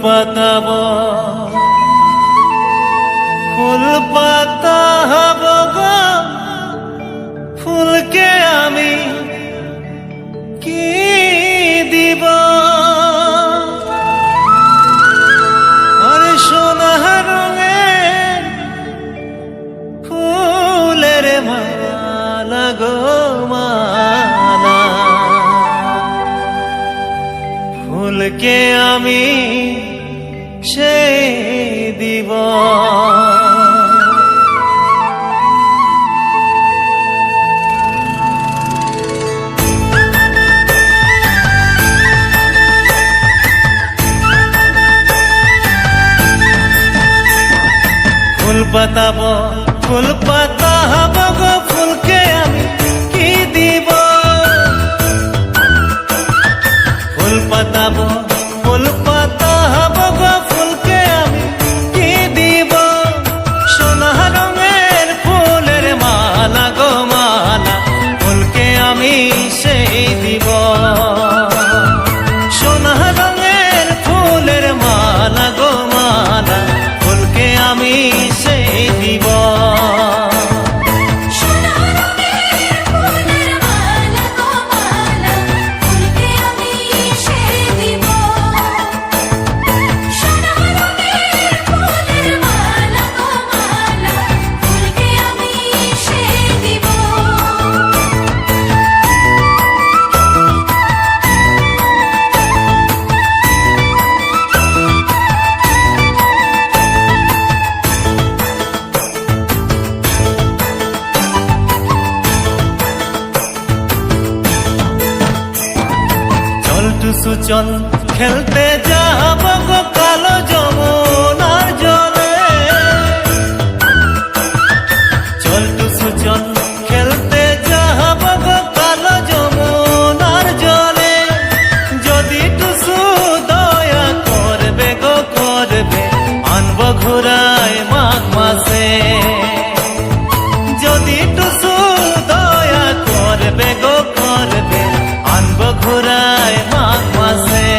পাতাব ফুল পাতা হব গো ফুলকে আমি কি দিব আরে সোনা রঙের ফুলের মালা গো মালা ফুলকে আমি সে দিব ফুল পাতাব ফুল পাতা হব গো ফুলকে আমি কি দিব ফুল পাতাব ফুল পাতা হব গো ফুলকে আমি কি দিব সোনা রঙের ফুলের মালা গো মালা ফুলকে আমি সেই দিব সোনা রঙের ফুলের মালা গো মালা ফুলকে আমি সেই দিব সুচল খেলতে যাব গো কালো যমুনার জলে চল টু সুচল খেলতে যাব গো কালো যমুনার জলে যদি টুসু দয়া করবে গো করবে আনব ঘুরায় মাঘ মাসে যদি টুসু দয়া করবে গো করবে আনব ঘুরায় মাঘ মাসে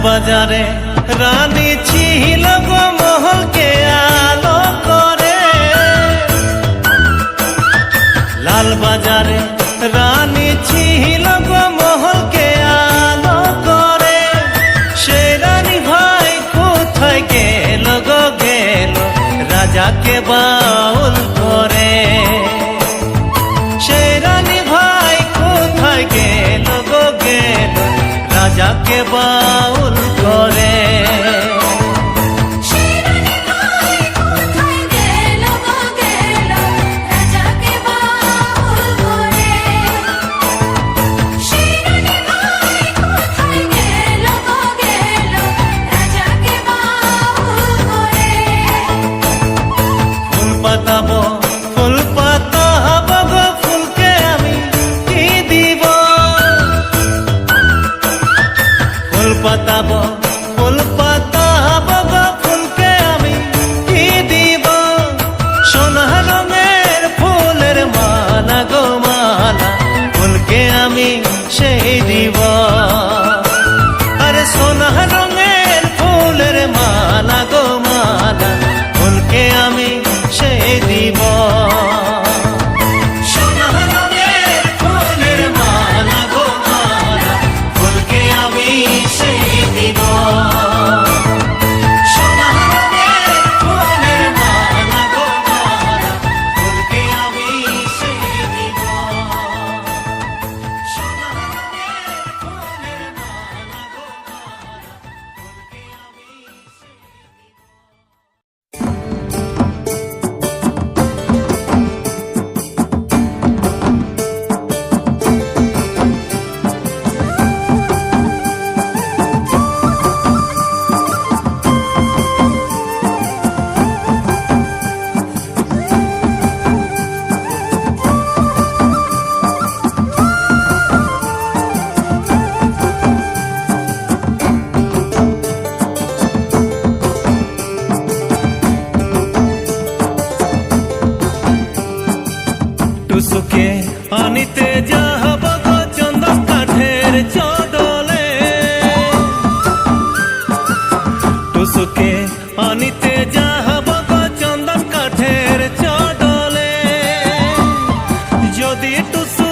বাজারে রানী ছিল গো মহলকে আলো করে লাল বাজারে রানী ছিল গো মহলকে আলো করে সে রানী ভাই কোথায় গেল গো গেল রাজাকে বাউল করে সে রানী ভাই কোথায় গেল গো গেল রাজাকে বাউল করে ফুল পাতাব ফুল পাতা হব গো ফুলকে আমি কি দিব ফুল পাতাব ফুল পাতা হব গো ফুলকে আমি কি দিব সোনা রঙের ফুলের মালা গো মালা ফুলকে আমি সেই দিব আরে সোনা রঙের ফুলের মালা গো মালা ফুলকে আমি সেই দিব টুসুকে আনিতে যাহব গো চন্দন কাঠের চদলে, টুসুকে আনিতে যাহব গো চন্দন কাঠের চদলে। যদি টুসু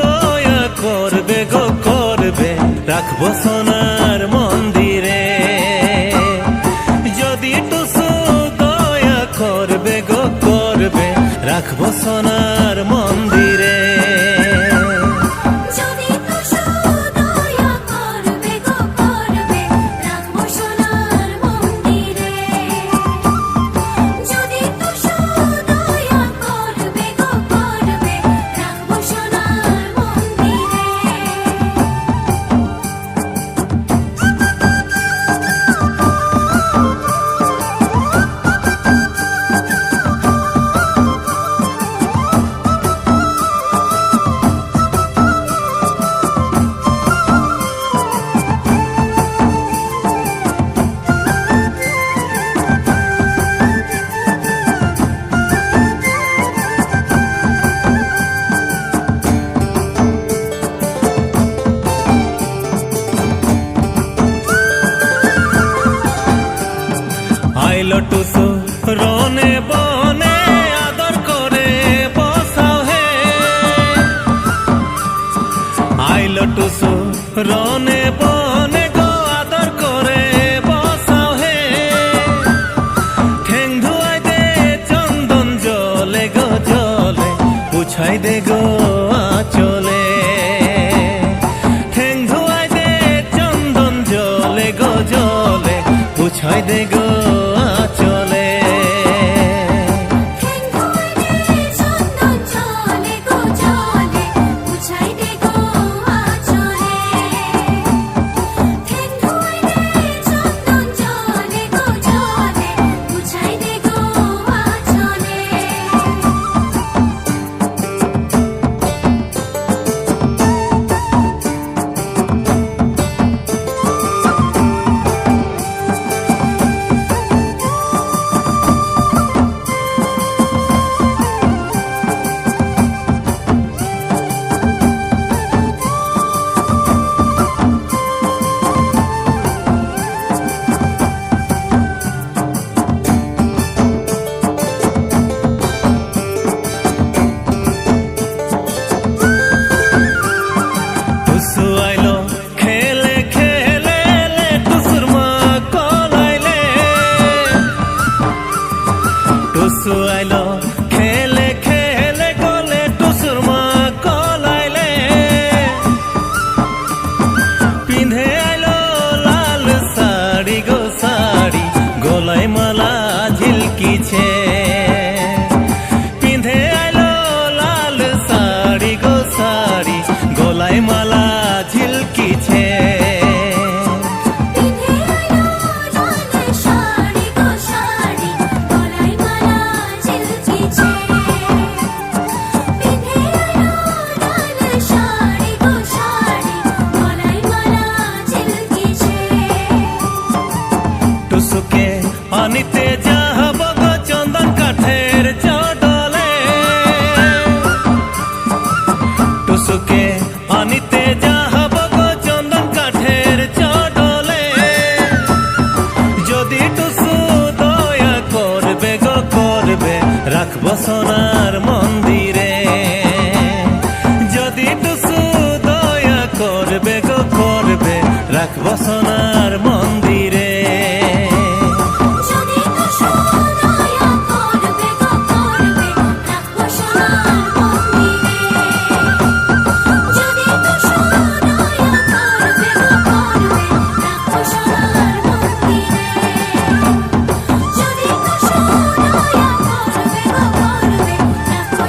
দয়া করবে গো করবে, রাখবো সোনার মন্দিরে। যদি টুসু দয়া করবে গো করবে, রাখবো সোনার মন্দিরে। আইলো টুসু রনে বনে আদর করে বসাও হে, আইলো টুসু রনে বনে গো আদর করে বসাও হে। ঠেং ধুয়াই দে চন্দন জলে গো জলে, পুছাই দে গো আঁচলে। ঠেং ধুয়াই দে চন্দন জলে গো জলে, পুছাই দে গো আঁচলে। টুসু আইলো খেলে খেলে লে টুসুর মা কলাইলে, টুসু আইলো খেলে খেলে গলে টুসুর মা কলাইলে। পিঁধে আইলো লাল শাড়ি গো শাড়ি, গলায় মালা ঝিলকিছে। পিঁধে আইলো লাল শাড়ি গো শাড়ি, গলায় মালা ঝিলকিছে। টুসুকে আনিতে যাহব গো চন্দন কাঠের চদলে, টুসুকে আনিতে যাহব গো চন্দন কাঠের চদলে। যদি টুসু দয়া করবে গো করবে, রাখবো সোনার মন্দিরে। যদি টুসু দয়া করবে গো করবে, রাখবো সোনার মন্দিরে।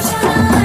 Sonar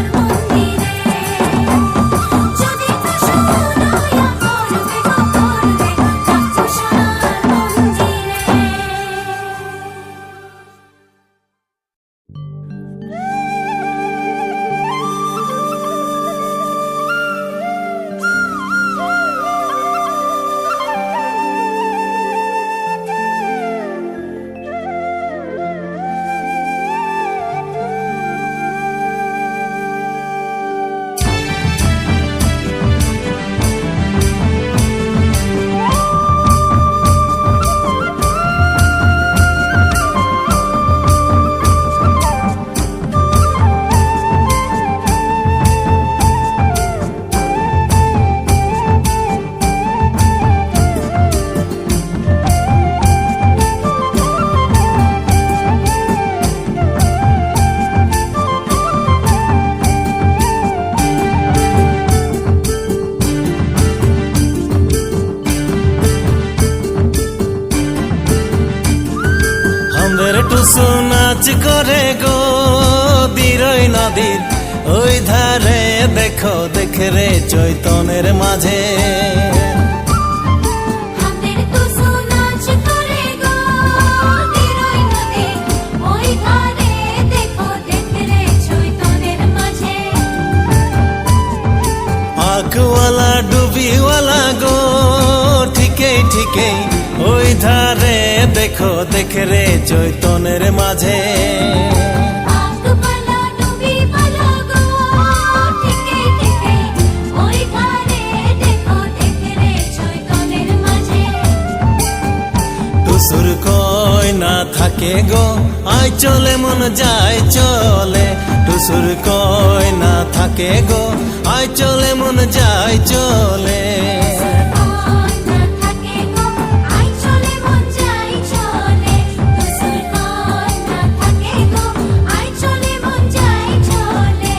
নদীর ওই ধারে দেখো দেখে রে চৈতনের মাঝে হাতের টুসু নাচ করে গো নিরই নদী ওই ধারে দেখো দেখে রে চৈতনের মাঝে আঁকওয়ালা ডুবিওয়ালা গো ঠিকই ঠিকই ওই ধারে দেখো দেখে রে চৈতনের মাঝে আঁকবালা ডুবিবালা গো ঠিকই ঠিকই ওই ধারে দেখো দেখে রে চৈতনের মাঝে টুসুর কই না থাকে গো আই চলে মন যায় চলে টুসুর কই না থাকে গো আই চলে মন যায় চলে না থাকে গো আই চলে মন যাই চলে টুসুর কই না থাকে গো আই চলে মন যাই চলে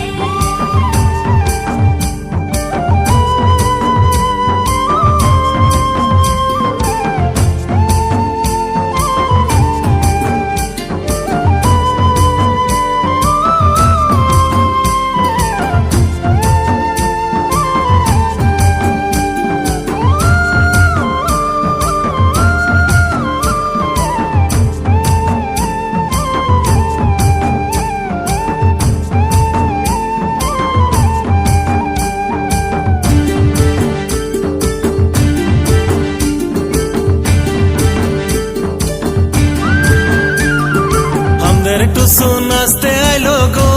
আমাদের টুসু নাচতে আইলো গো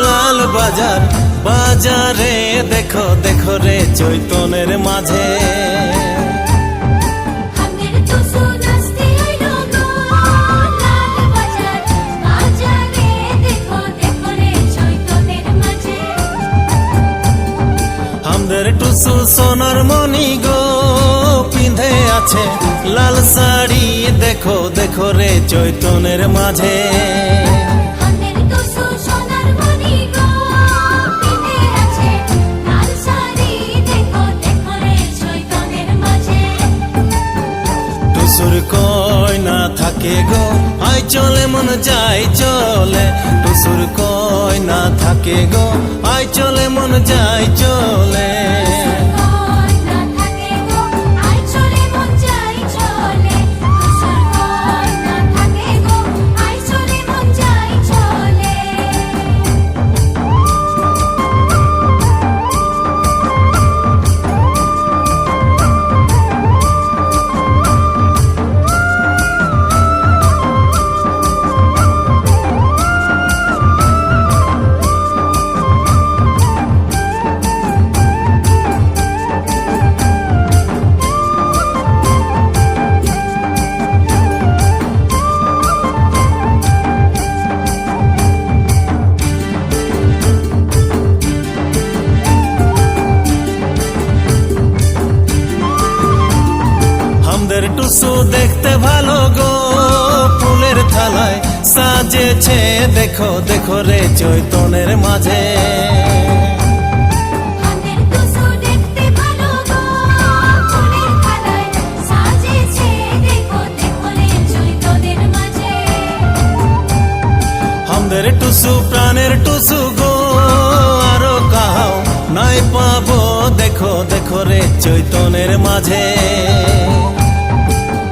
লাল বাজার বাজারে দেখো দেখো রে চৈতনের মাঝে হাতের টুসু নাচতে আইলো গো লাল বাজার বাজারে দেখো দেখো রে চৈতনের মাঝে আমাদের টুসু সোনার মণি গো পিঁধে আছে লাল শাড়ি দেখো দেখো রে চৈতনের মাঝে হাতের টুসু সোনার মণি গো পিঁধে আছে লাল শাড়ি দেখো দেখো রে চৈতনের মাঝে টুসুর কই না থাকে গো আই চলে মন যাই চলে টুসুর কই না থাকে গো আই চলে মন যাই চলে কই না থাকে গো আই চলে মন যাই চলে টুসুর কই না থাকে গো আই চলে মন যাই চলে আমাদের টুসু দেখতে ভালো গো ফুলের থালায় সাজেছে দেখো দেখো রে চৈতনের মাঝে হাতের টুসু দেখতে ভালো গো ফুলের থালায় সাজেছে দেখো দেখো রে চৈতনের মাঝে আমাদের টুসু প্রাণের টুসু গো আরো কাহাও নাই পাবো দেখো দেখো রে চৈতনের মাঝে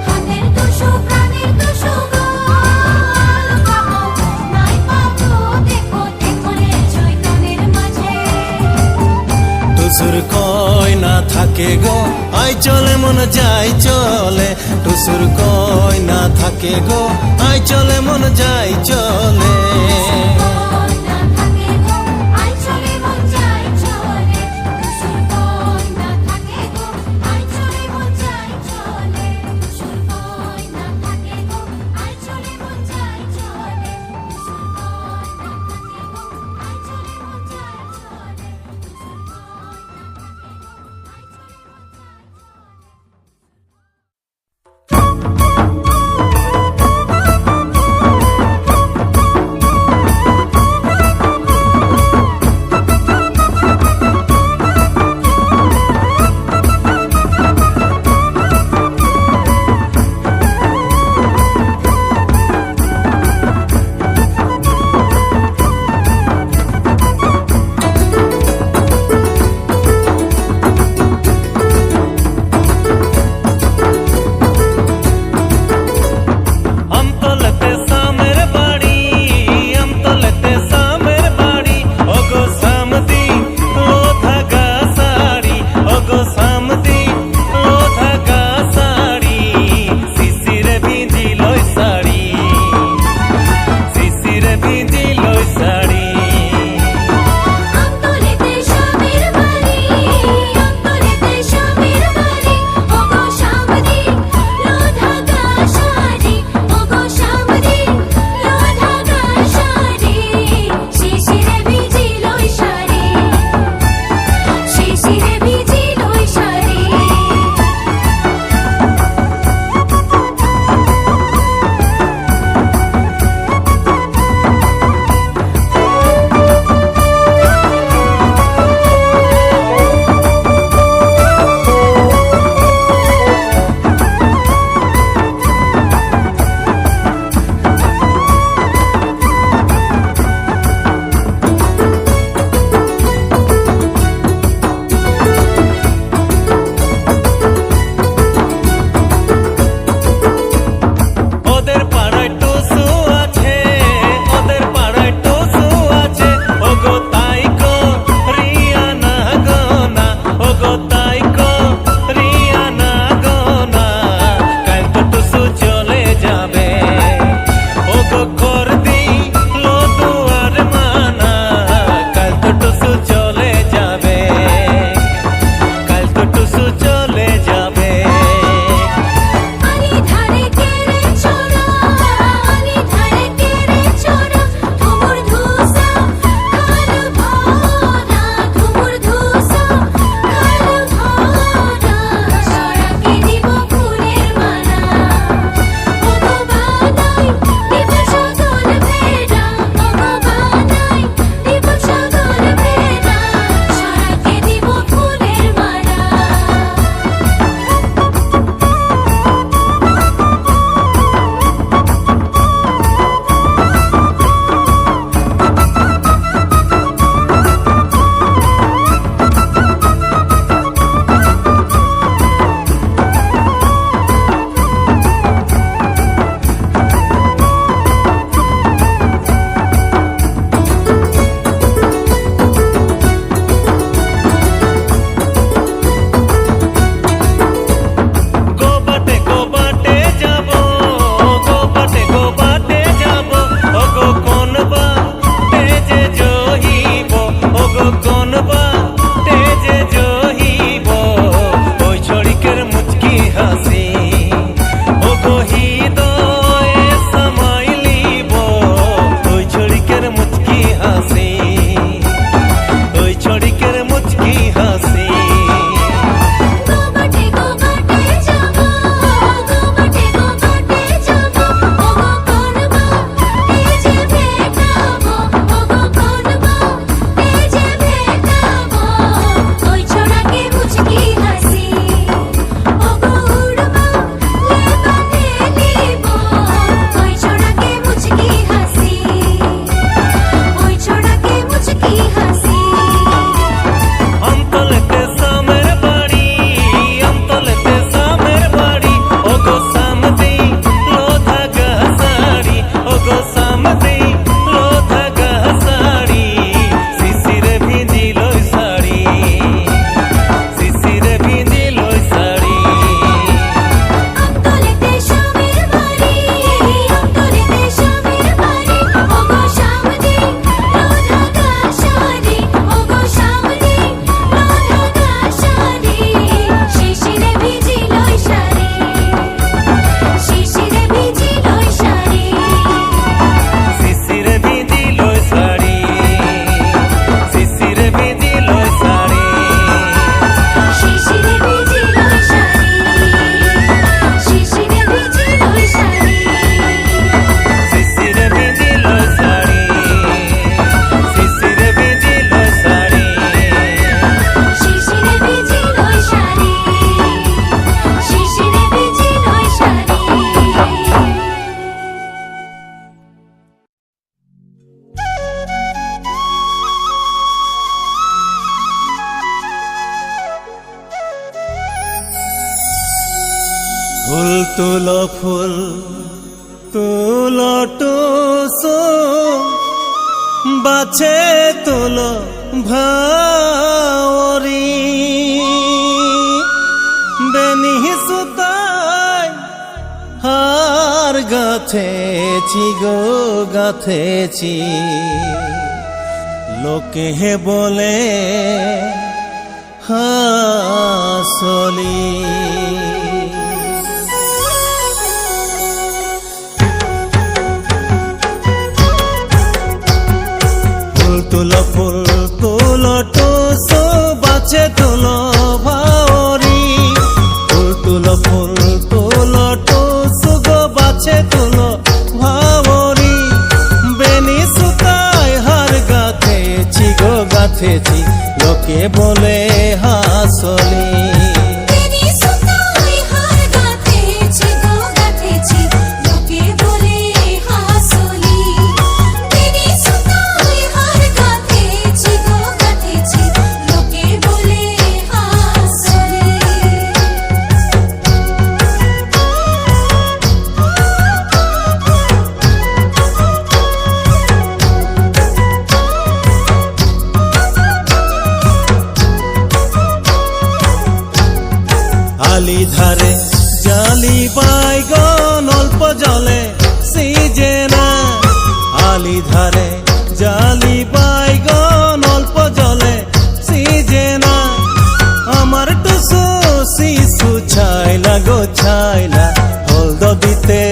হাতের টুসু প্রাণের টুসু গো আলো কাহাও নাই পাবো দেখো দেখো রে চৈতনের মাঝে টুসুর কই না থাকে গো আই চলে মন যাই চলে টুসুর কই না থাকে গো আই চলে মন যাই চলে কই না থাকে গো আই চলে মন যাই চলে টুসুর কই না থাকে গো আই চলে মন যাই চলে টুসুর কই না থাকে গো আই চলে মন যাই চলে টুসুর কই না থাকে গো আই চলে মন যাই চলে টুসুর কই না থাকে গো আই চলে মন যাই চলে তুলো ফুল তুলো টুসু বাছে তুলো ভাওরি বেনি সুতাই হার গাথেছি গো গাথেছি লোকে বলে হাসলি তুলো ফুল তুলো টুসু বাছে তুলো ভাওরি তুলো ফুল তুলো টুসু গো বাছে তুলো ভাওরি বেনি সুতাই হার গাথেছি গো গাথেছি লোকে বলে হাসলি বেনি সুতাই হার গাথেছি গো গাথেছি লোকে বলে হাসলি বেনি সুতাই হার গাথেছি গো গাথেছি লোকে বলে হাসলি আলি ধারে জালি বাইগন অল্প জলে সিজে না আলি ধারে জালি বাইগন অল্প জলে সিজে না আমার টুসু শিশু ছাইলা গো ছাইলা হলদ দিতে